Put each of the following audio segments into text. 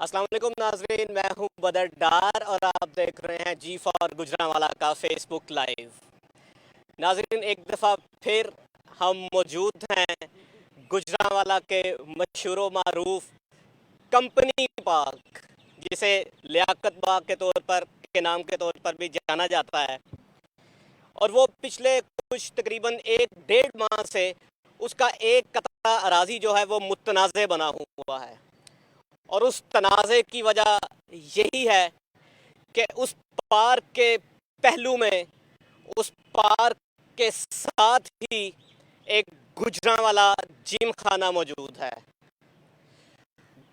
अस्सलाम वालेकुम नाजरीन, मैं हूं बदर डार और आप देख रहे हैं जी फॉर गुजरांवाला का फेसबुक लाइव। नाजरीन, एक दफ़ा फिर हम मौजूद हैं गुजरांवाला के मशहूर मारूफ कंपनी पार्क, जिसे लियाकत बाग के नाम के तौर पर भी जाना जाता है। और वो पिछले कुछ तकरीबन 1 डेढ़ माह से उसका एक कतरा अराजी जो है वो मुतनाज़ बना हुआ है। और उस तनाज़े की वजह यही है कि उस पार्क के पहलू में, उस पार्क के साथ ही एक गुजरांवाला जिम खाना मौजूद है।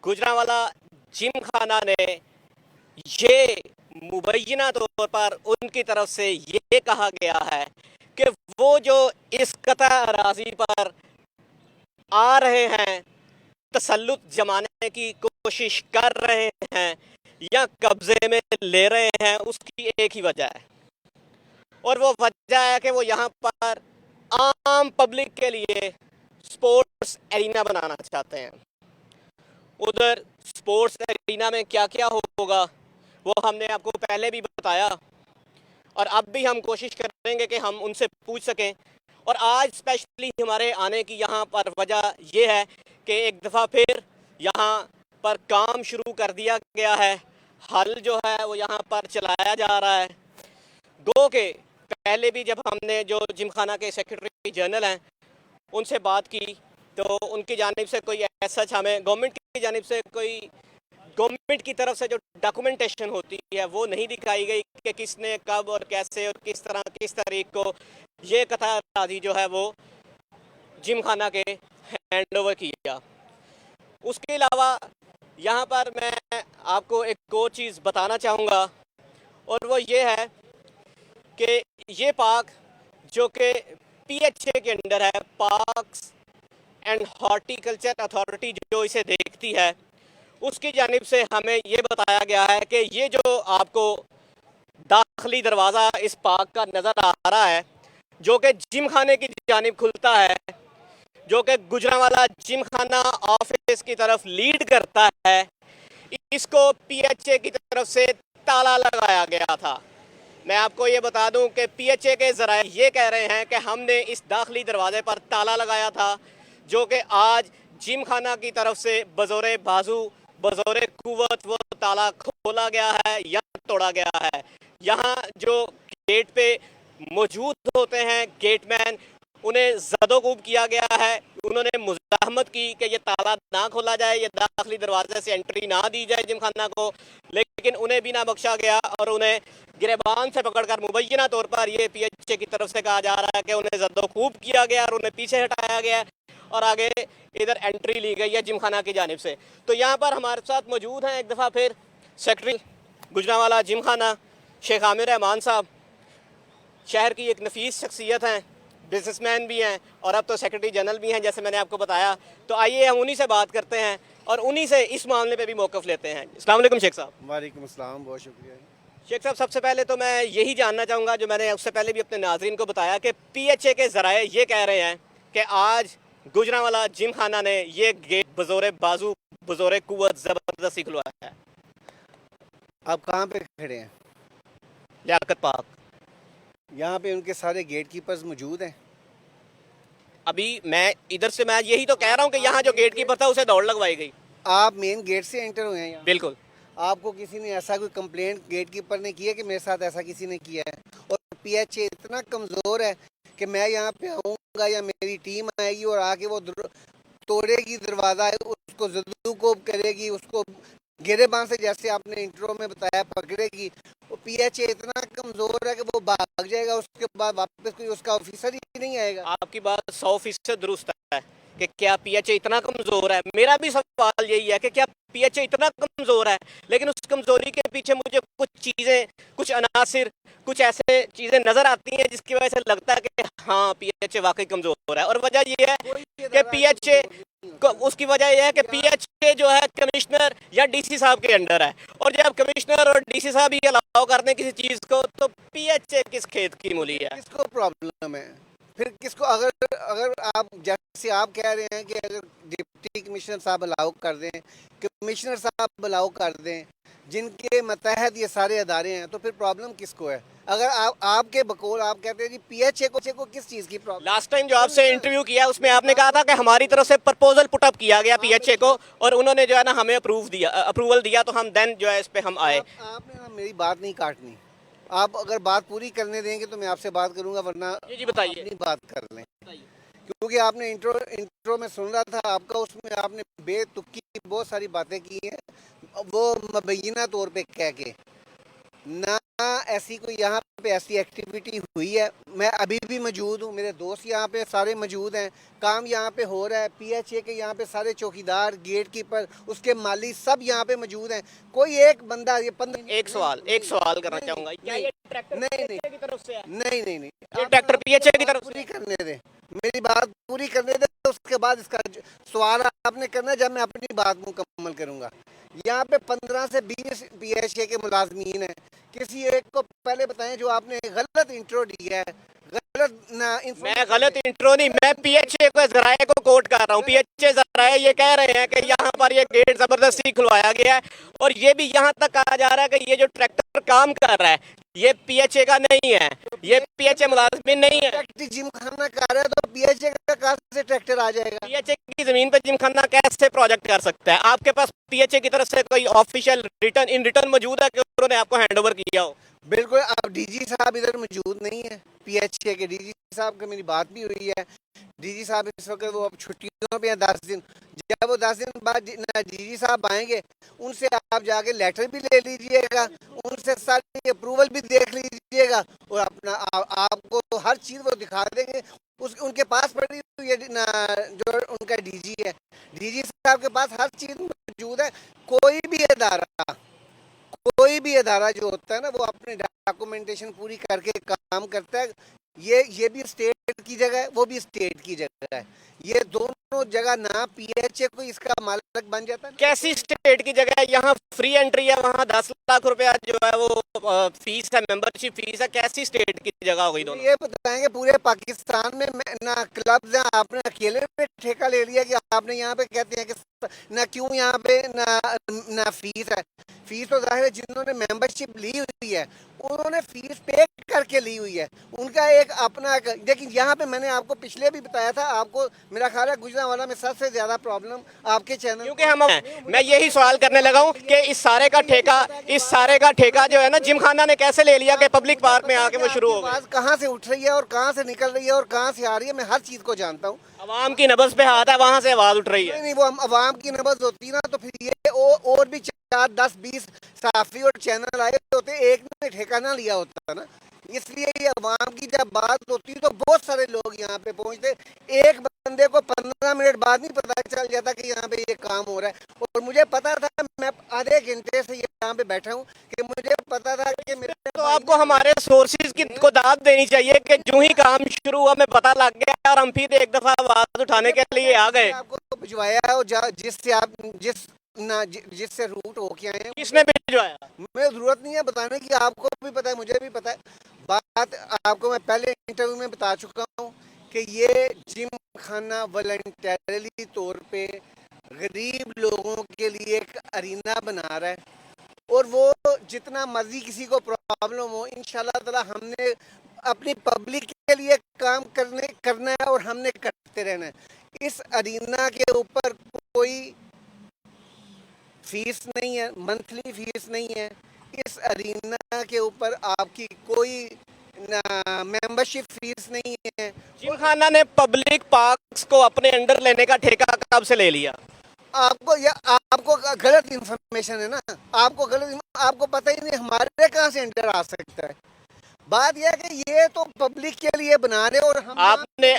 गुजरांवाला जिम खाना ने ये मुबैना तौर पर उनकी तरफ से ये कहा गया है कि वो जो इस कतरा अराजी पर आ रहे हैं, तसल्लुत जमाने की कोशिश कर रहे हैं या कब्जे में ले रहे हैं, उसकी एक ही वजह है। और वो वजह है कि वो यहाँ पर आम पब्लिक के लिए स्पोर्ट्स एरिना बनाना चाहते हैं। उधर स्पोर्ट्स एरिना में क्या क्या होगा वो हमने आपको पहले भी बताया और अब भी हम कोशिश करेंगे कि हम उनसे पूछ सकें। और आज स्पेशली हमारे आने की यहाँ पर वजह यह है कि एक दफ़ा फिर यहाँ पर काम शुरू कर दिया गया है। हल जो है वो यहाँ पर चलाया जा रहा है। गो के पहले भी जब हमने जो जिमखाना के सेक्रेटरी जनरल हैं उनसे बात की तो उनकी जानिब से कोई ऐसा हमें गवर्नमेंट की जानिब से कोई गवर्नमेंट की तरफ से जो डॉक्यूमेंटेशन होती है वो नहीं दिखाई गई कि किसने कब और कैसे और किस तरह किस तारीख को ये कथाराजी जो है वो जिम खाना के हैंड ओवर किया। उसके अलावा यहाँ पर मैं आपको एक और चीज़ बताना चाहूँगा और वो ये है कि ये पार्क जो कि PHA के अंडर है, पार्क्स एंड हॉर्टिकल्चर अथॉरिटी जो इसे देखती है, उसकी जानिब से हमें ये बताया गया है कि ये जो आपको दाखिली दरवाज़ा इस पार्क का नज़र आ रहा है, जो कि जिम खाने की जानिब खुलता है, जो कि गुजरांवाला जिम खाना ऑफिस की तरफ लीड करता है, इसको PHA की तरफ से ताला लगाया गया था। मैं आपको ये बता दूं कि PHA के ज़राए ये कह रहे हैं कि हमने इस दाखिली दरवाजे पर ताला लगाया था, जो कि आज जिम खाना की तरफ से बज़ोरे बाजू बज़ोरे कुव्वत वो ताला खोला गया है या तोड़ा गया है। यहाँ जो गेट पे मौजूद होते हैं गेटमैन, उन्हें ज़दोकूब किया गया है। उन्होंने मुज़ाहमत की कि ये ताला ना खोला जाए, ये दाखिली दरवाजे से एंट्री ना दी जाए जिम खाना को, लेकिन उन्हें भी ना बख्शा गया और उन्हें गिरबान से पकड़कर मुबैना तौर पर ये PHA की तरफ से कहा जा रहा है कि उन्हें ज़दोकूब किया गया और उन्हें पीछे हटाया गया और आगे इधर एंट्री ली गई है जिम खाना की जानिब से। तो यहाँ पर हमारे साथ मौजूद हैं एक दफ़ा फिर सेक्रेटरी गुजरांवाला जिम खाना शेख आमिर रहमान साहब। शहर की एक नफीस शख्सियत हैं, बिजनेसमैन भी हैं और अब तो सेक्रेटरी जनरल भी हैं, जैसे मैंने आपको बताया। तो आइए हम उन्हीं से बात करते हैं और उन्हीं से इस मामले पे भी मौक़िफ़ लेते हैं। अस्सलाम वालेकुम शेख साहब। वालेकुम अस्सलाम, बहुत शुक्रिया। शेख साहब, सबसे पहले तो मैं यही जानना चाहूँगा, जो मैंने उससे पहले भी अपने नाजरीन को बताया, कि PHA के ज़राए ये कह रहे हैं कि आज गुजरांवाला जिम खाना ने ये गेट बज़ोरे बाजू बज़ोरे कुव्वत ज़बरदस्ती खुलवाया है। आप कहाँ पे खड़े हैं? लियाकत पार्क। यहाँ पे उनके सारे गेट कीपर्स मौजूद हैं। अभी मैं इधर से मैं यही तो कह रहा हूँ कि यहाँ जो गेट कीपर था उसे दौड़ लगवाई गई। आप मेन गेट से एंटर हुए हैं यहाँ? बिल्कुल। आपको किसी ने ऐसा कोई कंप्लेंट गेट कीपर ने की है कि मेरे साथ ऐसा किसी ने किया है? और PHA इतना कमज़ोर है कि मैं यहाँ पे आऊँगा या मेरी टीम आएगी और आके वो तोड़ेगी दरवाज़ा, उसको ज़दोकूब करेगी, उसको गिरेबान से, जैसे आपने इंट्रो में बताया, पकड़ेगी। वो PHA इतना कमज़ोर है कि वो भाग जाएगा, उसके बाद वापस कोई उसका ऑफिसर ही नहीं आएगा। आपकी बात 100% दुरुस्त है कि क्या PHA इतना कमज़ोर है। मेरा भी सवाल यही है कि क्या PHA इतना कमज़ोर है, लेकिन उस कमज़ोरी के पीछे मुझे कुछ चीज़ें, कुछ अनासिर, कुछ ऐसे चीज़ें नज़र आती हैं जिसकी वजह से लगता है कि हाँ PHA वाकई कमज़ोर है। और वजह ये है कि PHA उसकी वजह यह है कि PHA जो है कमिश्नर या DC साहब के अंडर है, और जब कमिश्नर और DC साहब ही अलाउ करते हैं किसी चीज़ को, तो PHA किस खेत की मूली है? किसको प्रॉब्लम है? फिर किसको? अगर अगर आप, जैसे आप कह रहे हैं कि अगर डिप्टी कमिश्नर साहब अलाउ कर दें, कमिश्नर साहब अलाउ कर दें, जिनके मतहत ये सारे अदारे हैं, तो फिर प्रॉब्लम किसको है? अगर आपके बकौल आप कहते हैं जी पीएचए को किस चीज़ की प्रॉब्लम? लास्ट टाइम जो आपसे इंटरव्यू किया उसमें आपने कहा था कि हमारी तरफ से प्रपोजल पुटअप किया गया पीएचए को और उन्होंने जो है ना हमें अप्रूवल दिया तो हम देन जो है इस पे हम आए। आपने ना मेरी बात नहीं काटनी। आप अगर बात पूरी करने देंगे तो मैं आपसे बात करूंगा, वरना जी बताइए। अपनी बात कर लें। क्योंकि आपने इंट्रो में सुन रहा था आपका, उसमें आपने बेतुकी बहुत सारी बातें की हैं, वो मुबैना तौर पे कह के ना ऐसी कोई यहाँ पे ऐसी एक्टिविटी हुई है। मैं अभी भी मौजूद हूँ, मेरे दोस्त यहाँ पे सारे मौजूद हैं, काम यहाँ पे हो रहा है। पीएचए के यहाँ पे सारे चौकीदार, गेट कीपर, उसके माली सब यहाँ पे मौजूद हैं। कोई एक बंदा ये 15 एक सवाल करना चाहूंगा, क्या ये ट्रैक्टर नहीं PHA की तरफ से है? नहीं ये ट्रैक्टर पीएचए की तरफ से पूरी करने दें, मेरी बात पूरी करने दें, उसके बाद इसका सवाल आपने करना है, जब मैं अपनी बात मुकम्मल करूँगा। यहाँ पे 15 से 20 पीएचए के मुलाजमीन हैं। किसी एक को पहले बताएं जो आपने गलत इंट्रो दिया है, गलत ना मैं गलत इंट्रो नहीं, मैं पीएचए को जराए को कोट कर रहा हूँ। पीएचए जराए ये कह रहे हैं कि यहाँ पर ये गेट जबरदस्ती खुलवाया गया है और ये भी यहाँ तक कहा जा रहा है कि ये जो ट्रैक्टर काम कर रहा है ये पीएचए का नहीं है, ये पीएचए मुलाजमिन नहीं है। जिम खाना कर रहा है तो पीएचए का कहाँ से ट्रैक्टर आ जाएगा? पीएचए की जमीन पे जिमखाना कैसे प्रोजेक्ट कर सकता है? आपके पास पीएचए की तरफ से कोई ऑफिशियल रिटर्न मौजूद है कि उन्होंने आपको हैंडओवर किया हो? बिल्कुल। अब डीजी साहब इधर मौजूद नहीं है, पीएचए के डीजी साहब की मेरी बात भी हुई है। डीजी साहब इस वक्त वो अब छुट्टियों पे हैं 10 दिन। जब वो 10 दिन बाद डीजी साहब आएंगे, उनसे आप जाके लेटर भी ले लीजिएगा, उनसे सारी अप्रूवल भी देख लीजिएगा और अपना आपको तो हर चीज़ वो दिखा देंगे। उनके पास पड़ी हुई है जो उनका डीजी है, डीजी साहब के पास हर चीज़ मौजूद है। कोई भी अदारा जो होता है ना, वो अपने डॉक्यूमेंटेशन पूरी करके काम करता है। ये भी स्टेट की जगह है, वो भी स्टेट की जगह है। ये दोनों जगह ना पीएचए को इसका मालिक बन जाता है। कैसी स्टेट की जगह है? यहाँ फ्री एंट्री है, वहाँ 10 लाख रुपया जो है वो फीस है, मेंबरशिप फीस है। कैसी स्टेट की जगह हो गई दोनों? ये बताएंगे पूरे पाकिस्तान में ना क्लब्स हैं, आपने अकेले में ठेका ले लिया कि आपने यहाँ पे कहते हैं कि ना क्यों यहाँ पे ना फीस है। फीस तो जाहिर है जिन्होंने मेंबरशिप ली हुई है उन्होंने फीस पे करके ली हुई है, उनका एक अपना। लेकिन यहाँ पे मैंने आपको पिछले भी बताया था, आपको मेरा ख्याल है गुजरांवाला में सबसे ज्यादा प्रॉब्लम आपके चैनल, क्योंकि मैं यही सवाल करने लगा हूँ कि इस सारे का ठेका जो है ना जिमखाना ने कैसे ले लिया कि पब्लिक पार्क में आके वो शुरू हो गया? कहाँ से उठ रही है और कहाँ से निकल रही है और कहाँ से आ रही है, मैं हर चीज को जानता हूँ। अवाम की नब्ज पे हाथ है, वहाँ से आवाज उठ रही है। नहीं, वो अवाम की नब्ज होती ना तो फिर ये और भी 4, 10, 20 साफी और चैनल आए होते, एक ने ठेका ना लिया होता ना। इसलिए ये अवाम की जब बात होती तो बहुत सारे लोग यहाँ पे पहुँचते। एक बंदे को 15 मिनट बाद नहीं पता चल जाता कि यहाँ पे ये काम हो रहा है। और मुझे पता था, मैं आधे घंटे से यहाँ पे बैठा हूँ, कि मुझे पता था कि मेरे तो आपको हमारे सोर्सेज की को दाद देनी चाहिए कि जो ही काम शुरू हुआ हमें पता लग गया और हम फिर एक दफा आवाज उठाने के लिए आ गए। आपको भिजवाया है और जिससे रूट होके आए हैं, किसने भिजवाया? मुझे जरूरत नहीं है बताने की, आपको भी पता है, मुझे भी पता है। बात आपको मैं पहले इंटरव्यू में बता चुका हूँ कि ये जिम खाना वॉलंटरली तौर पे गरीब लोगों के लिए एक अरीना बना रहा है और वो जितना मर्जी किसी को प्रॉब्लम हो, इंशाल्लाह ताला हमने अपनी पब्लिक के लिए काम करना है और हमने करते रहना है। इस अरीना के ऊपर कोई फीस नहीं है, मंथली फीस नहीं है। इस अरीना के ऊपर आपकी कोई मेंबरशिप फीस नहीं है। जिमखाना ने पब्लिक पार्क्स को अपने अंडर लेने का ठेका कब से ले लिया? आपको गलत इंफॉर्मेशन है ना, आपको पता ही नहीं हमारे कहाँ से अंडर आ सकता है। बात यह है कि ये तो पब्लिक के लिए बना रहे और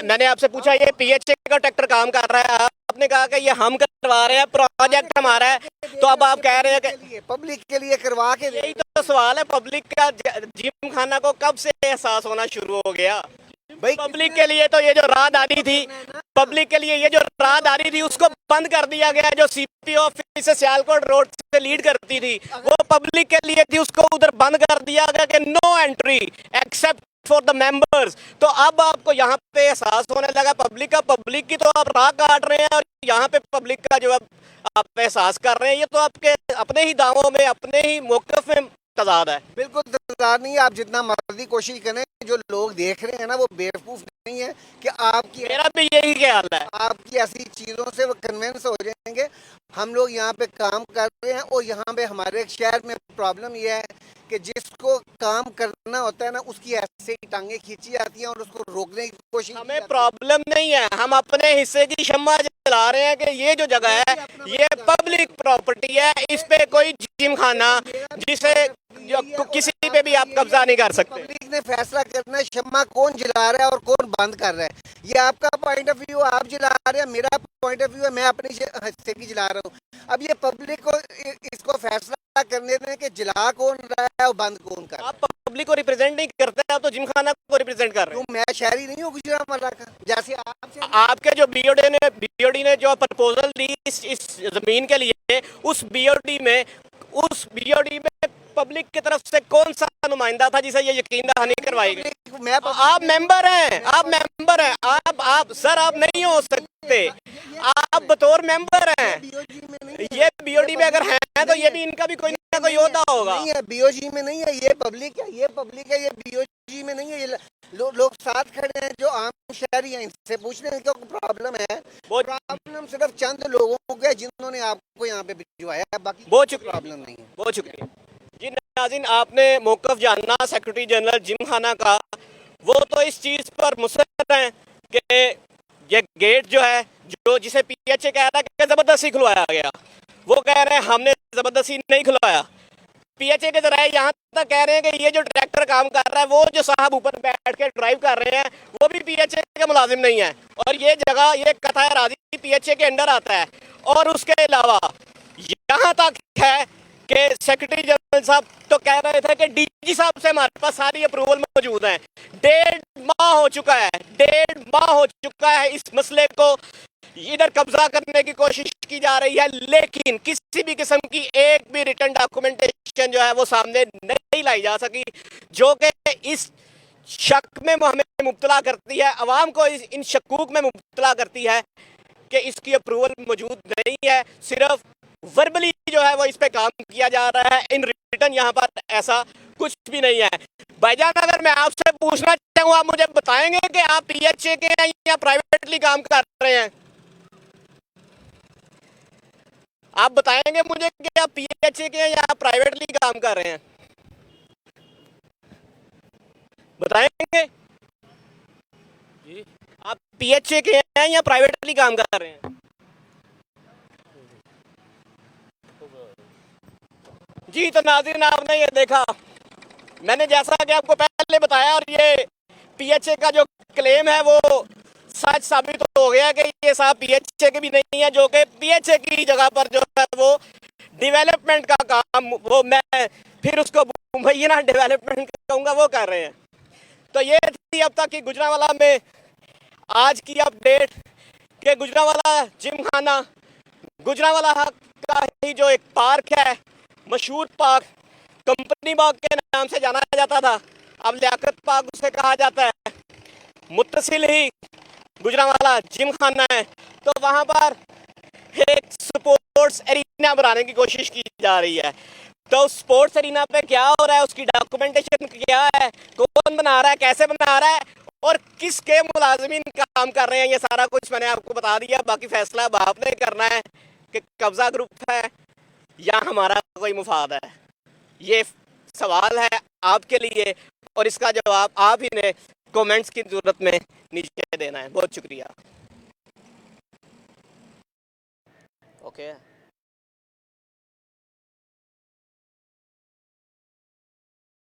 मैंने आपसे पूछा ये पीएचए का ट्रैक्टर काम कर रहा है, आपने कहा कि ये हम करवा रहे हैं, प्रोजेक्ट हमारा है, तो अब आप कह रहे हैं कि पब्लिक के लिए करवा के। यही तो सवाल है, पब्लिक का जिमखाना को कब से एहसास होना शुरू हो गया? भाई पब्लिक के लिए तो ये जो राहदारी थी, उसको बंद कर दिया गया। जो सीपी ऑफिस से सियालकोट रोड से लीड करती थी वो पब्लिक के लिए थी, उसको उधर बंद कर दिया गया कि no entry except for the members. तो अब आपको यहाँ पे एहसास होने लगा पब्लिक की तो आप राह काट रहे हैं, और यहाँ पे पब्लिक का जो आप एहसास कर रहे हैं, ये तो आपके अपने ही दावों में, अपने ही मौक़िफ़ में तज़ाद है। बिल्कुल तकरार नहीं है, आप जितना मर्जी कोशिश करें, जो लोग देख रहे हैं ना वो बेवकूफ़ नहीं है कि आपकी मेरा भी यही ख्याल है। आपकी ऐसी चीज़ों से वो कन्विंस हो जाएंगे। हम लोग यहाँ पे काम कर रहे हैं और यहाँ पे हमारे शहर में प्रॉब्लम ये है कि जिसको काम करना होता है ना उसकी ऐसे ही टांगे खींची जाती हैं और उसको रोकने की कोशिश की हमें जाती है। प्रॉब्लम नहीं है, हम अपने हिस्से की शम्मा जला रहे हैं कि ये जो जगह है ये पब्लिक प्रॉपर्टी है, इस पे कोई जिम खाना जिसे किसी पे भी आप कब्जा नहीं कर सकते। पब्लिक ने फैसला करना है शम्मा कौन जला रहा है और कौन बंद कर रहा है। ये आपका पॉइंट ऑफ व्यू, आप जला रहे हैं, मेरा पॉइंट ऑफ व्यू है मैं अपनी हिस्से की जला रहा हूँ। अब ये पब्लिक को इसको फैसला करने दें कि जला कौन रहा है और बंद कौन कर रहा है। आप पब्लिक को रिप्रेजेंट नहीं करते, आप तो जिमखाना को रिप्रेजेंट कर रहे हैं। क्यों, मैं शहरी नहीं हूँ गुजरांवाला का, जैसे आपसे आपके जो बीओडी ने जो प्रपोजल दी इस जमीन के लिए, उस बीओडी में पब्लिक की तरफ से कौन सा नुमाइंदा था जिसे ये यकीन दहानी करवाई गई? मैं आप मेंबर हैं, आप सर आप नहीं हो सकते, आप बतौर मेंबर हैं। बीओजी में नहीं ये बीओडी में अगर हैं तो ये भी इनका भी कोई ना कोई होता होगा। नहीं है, बीओजी में नहीं है, ये पब्लिक है, ये बीओजी में नहीं है। ये लोग साथ खड़े हैं जो आम शहरी हैं, इनसे पूछ रहे हैं इनको प्रॉब्लम है। प्रॉब्लम सिर्फ चंद लोगों को है जिन्होंने आपको यहाँ पे भिजवाया है, बाकी बहुत प्रॉब्लम नहीं है। बहुत शुक्रिया जी। नाज़रीन, आपने मौक़िफ़ जाना सेक्रेटरी जनरल जिमखाना का, वो तो इस चीज़ पर मुसर हैं कि ये गेट जो है, जो जिसे पीएचए कह रहा है कि ज़बरदस्ती खुलवाया गया, वो कह रहे हैं हमने ज़बरदस्ती नहीं खुलवाया। पीएचए के जराए यहाँ तक कह रहे हैं कि ये जो ट्रैक्टर काम कर रहा है, वो जो साहब ऊपर बैठ के ड्राइव कर रहे हैं, वो भी पीएचए के मुलाजिम नहीं है, और ये जगह ये कथा राजी पीएचए के अंडर आता है। और उसके अलावा यहाँ तक है कि सेक्रेटरी जनरल साहब तो कह रहे थे कि डीजी साहब से हमारे पास सारी अप्रूवल मौजूद हैं। 1.5 माह हो चुका है इस मसले को इधर कब्जा करने की कोशिश की जा रही है, लेकिन किसी भी किस्म की एक भी रिटर्न डॉक्यूमेंटेशन जो है वो सामने नहीं लाई जा सकी, जो कि इस शक में हमें मुब्तला करती है, अवाम को इन शकूक में मुब्तला करती है कि इसकी अप्रूवल मौजूद नहीं है। सिर्फ वर्बली जो है वो इस पे काम किया जा रहा है, इन रिटर्न यहाँ पर ऐसा कुछ भी नहीं है। भाईजान, अगर मैं आपसे पूछना चाहूँ, आप मुझे बताएंगे कि आप पीएचए के हैं या प्राइवेटली काम कर रहे हैं? आप बताएंगे मुझे कि आप पीएचए के हैं या आप प्राइवेटली काम कर रहे हैं? बताएंगे जी, आप पीएचए के हैं या प्राइवेटली काम कर रहे हैं? जी, तो नाज़रीन, आपने ये देखा, मैंने जैसा कि आपको पहले बताया, और ये पीएचए का जो क्लेम है वो सच साबित हो गया कि ये साहब पीएचए के भी नहीं है, जो कि पीएचए की जगह पर जो है वो डेवलपमेंट का काम, वो मैं फिर उसको मुबैना डेवलपमेंट कहूँगा, वो कर रहे हैं। तो ये थी अब तक की गुजरांवाला में आज की अपडेट कि गुजरांवाला जिमखाना, गुजरांवाला का ही जो एक पार्क है, मशहूर पार्क कंपनी बाग के नाम से जाना जाता था, अब लियाकत पार्क उसे कहा जाता है, मुत्तसिल ही गुजरांवाला जिमखाना है। तो वहाँ पर एक स्पोर्ट्स एरिना बनाने की कोशिश की जा रही है। तो स्पोर्ट्स एरिना पे क्या हो रहा है, उसकी डॉक्यूमेंटेशन क्या है, कौन बना रहा है, कैसे बना रहा है, और किसके मुलाजिमीन काम कर रहे हैं, ये सारा कुछ मैंने आपको बता दिया। बाकी फैसला अब आपने करना है कि कब्जा ग्रुप है या हमारा कोई मुफाद है। ये सवाल है आपके लिए, और इसका जवाब आप ही ने कमेंट्स की सूरत में नीचे देना है। बहुत शुक्रिया। ओके।